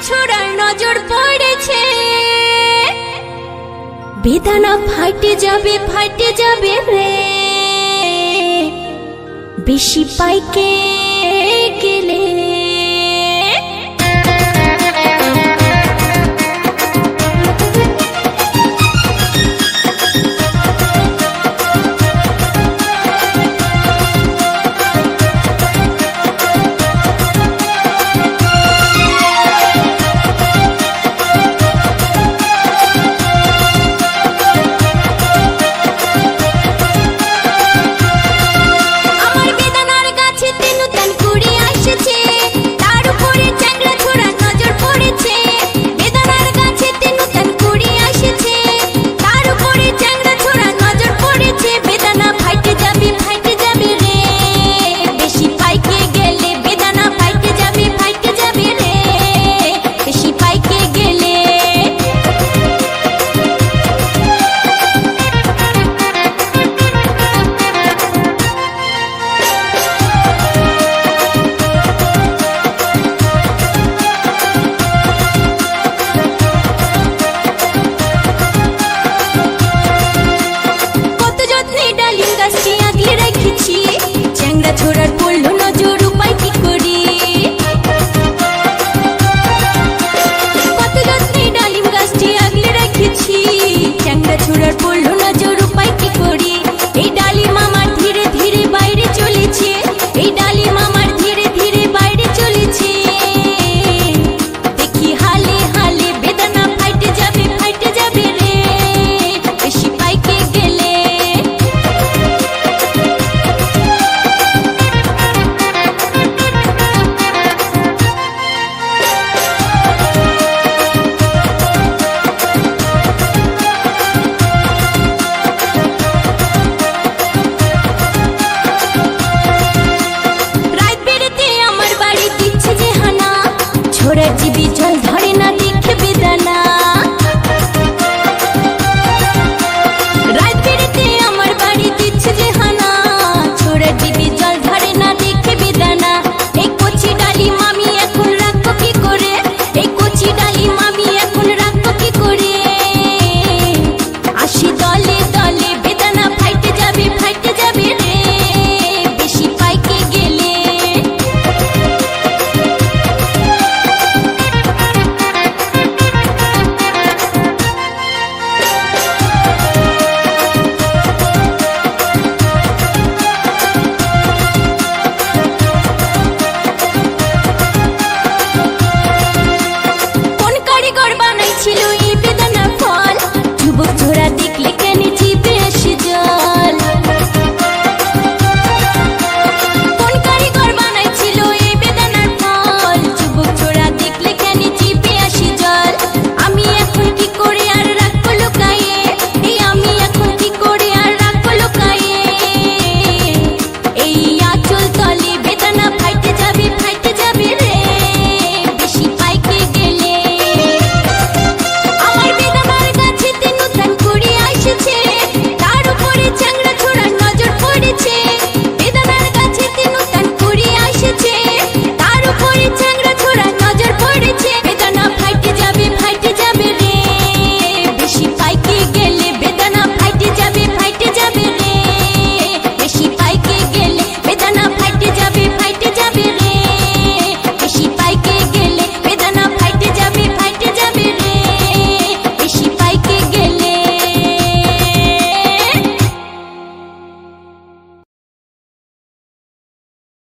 ছোড়ার নজর পড়েছে। বেদানা ফাটে যাবে রে, বেশি পাইকে গেলে। ছোড়ার পড়ল নজর, উপায় কি করি? কত যত্নে ডালিম গাছটি আগলে রেখেছি, চ্যাংড়া ছোড়ার পড়ল নজর, উপায় কি করি? এই ডালিম আমার ধীরে ধীরে বাইরে চলেছে, এই ডালিম আমার ধীরে ধীরে বাইরে চলেছে। দেখি হালে হালে বেদানা ফাইটে যাবে রে, বেশি পাইকে গেলে। ছোড়ার জীবী